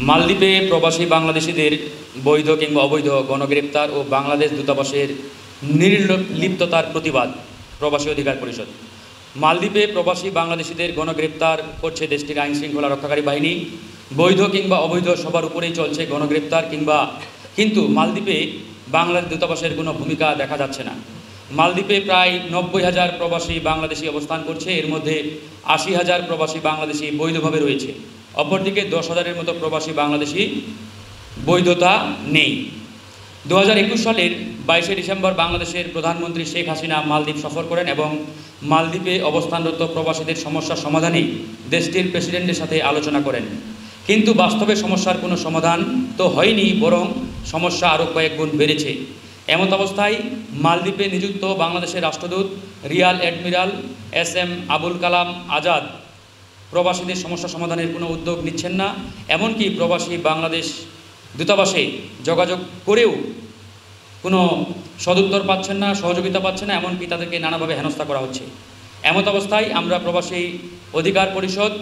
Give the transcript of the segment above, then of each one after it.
মালদ্বীপে প্রবাসী বাংলাদেশিদের বৈধ কিংবা অবৈধ গণগ্রেপ্তার ও বাংলাদেশ দূতাবাসের নির্লিপ্ততার প্রতিবাদ প্রবাসী অধিকার পরিষদ। মালদ্বীপে প্রবাসী বাংলাদেশিদের গণগ্রেপ্তার করছে দেশটির আইনশৃঙ্খলা রক্ষাকারী বাহিনী। বৈধ কিংবা অবৈধ সবার উপরেই চলছে গণগ্রেপ্তার কিন্তু মালদ্বীপে বাংলাদেশ দূতাবাসের কোনো ভূমিকা দেখা যাচ্ছে না। মালদ্বীপে প্রায় 90,000 প্রবাসী বাংলাদেশি অবস্থান করছে, এর মধ্যে 80,000 প্রবাসী বাংলাদেশি বৈধভাবে রয়েছে। অপরদিকে 10,000-এর মতো প্রবাসী বাংলাদেশি বৈধতা নেই। 2021 সালের 22শে ডিসেম্বর বাংলাদেশের প্রধানমন্ত্রী শেখ হাসিনা মালদ্বীপ সফর করেন এবং মালদ্বীপে অবস্থানরত প্রবাসীদের সমস্যা সমাধানে দেশটির প্রেসিডেন্টের সাথে আলোচনা করেন। কিন্তু বাস্তবে সমস্যার কোনো সমাধান তো হয়নি, বরং সমস্যা আরও কয়েক গুণ বেড়েছে। এমত অবস্থায় মালদ্বীপে নিযুক্ত বাংলাদেশের রাষ্ট্রদূত Real admiral SM Abul Kalam Azad প্রবাসীদের সমস্যা সমাধানের কোনো উদ্যোগ নিচ্ছেন না। এমনকি প্রবাসী বাংলাদেশ দূতাবাসে যোগাযোগ করেও কোনো সদুত্তর পাচ্ছেন না, সহযোগিতা পাচ্ছেন না, এমনকি তাদেরকে নানাভাবে হেনস্থা করা হচ্ছে। এমত অবস্থায় আমরা প্রবাসী অধিকার পরিষদ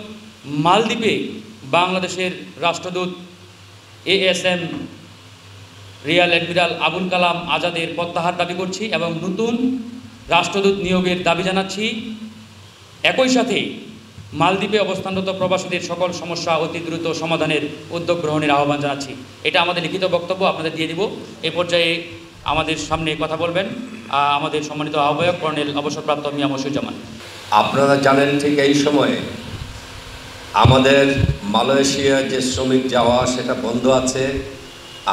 মালদ্বীপে বাংলাদেশের রাষ্ট্রদূত ASM Real admiral Abul Kalam আজাদের প্রত্যাহার দাবি করছি এবং নতুন রাষ্ট্রদূত নিয়োগের দাবি জানাচ্ছি। একই সাথে মালদ্বীপে অবস্থানরত প্রবাসীদের সকল সমস্যা অতি দ্রুত সমাধানের উদ্যোগ গ্রহণের আহ্বান জানাচ্ছি। এটা আমাদের লিখিত বক্তব্য, আপনাদের দিয়ে দিব। এ পর্যায়ে আমাদের সামনে কথা বলবেন আমাদের সম্মানিত আহ্বায়ক কর্নেল অবসরপ্রাপ্ত মিয়া মশিউজ্জামান। আপনারা জানেন ঠিক এই সময়ে আমাদের মালয়েশিয়া যে শ্রমিক যাওয়া সেটা বন্ধ আছে।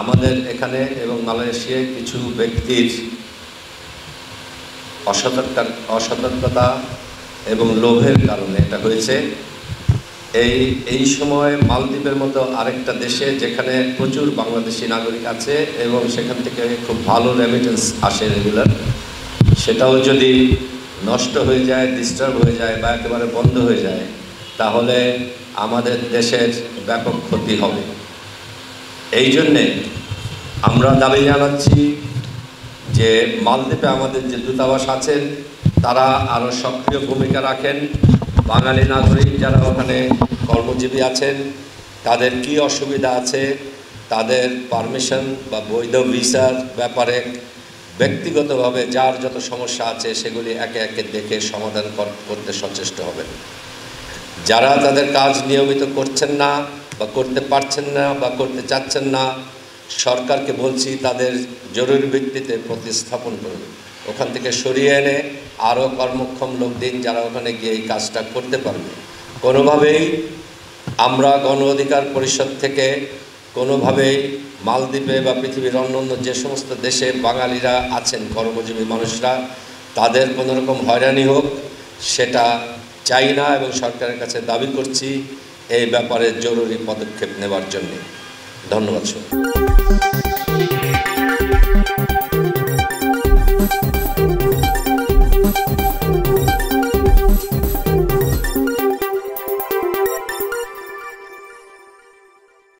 আমাদের এখানে এবং মালয়েশিয়ায় কিছু ব্যক্তির অসতর্কতা এবং লোভের কারণে এটা হয়েছে। এই সময় মালদ্বীপের মতো আরেকটা দেশে যেখানে প্রচুর বাংলাদেশি নাগরিক আছে এবং সেখান থেকে খুব ভালো রেমিটেন্স আসে রেগুলার, সেটাও যদি নষ্ট হয়ে যায়, ডিস্টার্ব হয়ে যায় বা একেবারে বন্ধ হয়ে যায়, তাহলে আমাদের দেশের ব্যাপক ক্ষতি হবে। এই জন্যে আমরা দাবি জানাচ্ছি যে মালদ্বীপে আমাদের যে দূতাবাস আছেন তারা আরও সক্রিয় ভূমিকা রাখেন। বাঙালি নাগরিক যারা ওখানে কর্মজীবী আছেন তাদের কি অসুবিধা আছে, তাদের পারমিশন বা বৈধ ভিসার ব্যাপারে ব্যক্তিগতভাবে যার যত সমস্যা আছে সেগুলি একে একে দেখে সমাধান করতে সচেষ্ট হবেন। যারা তাদের কাজ নিয়মিত করছেন না বা করতে পারছেন না বা করতে চাচ্ছেন না, সরকারকে বলছি তাদের জরুরি ভিত্তিতে প্রতিস্থাপন করবে, ওখান থেকে সরিয়ে এনে আরও কর্মক্ষম লোক দিন যারা ওখানে গিয়ে এই কাজটা করতে পারবে। কোনোভাবেই আমরা গণ অধিকার পরিষদ থেকে কোনোভাবেই মালদ্বীপে বা পৃথিবীর অন্যান্য যে সমস্ত দেশে বাঙালিরা আছেন কর্মজীবী মানুষরা, তাদের কোনোরকম হয়রানি হোক সেটা চাই না এবং সরকারের কাছে দাবি করছি এই ব্যাপারে জরুরি পদক্ষেপ নেওয়ার জন্য। ধন্যবাদ।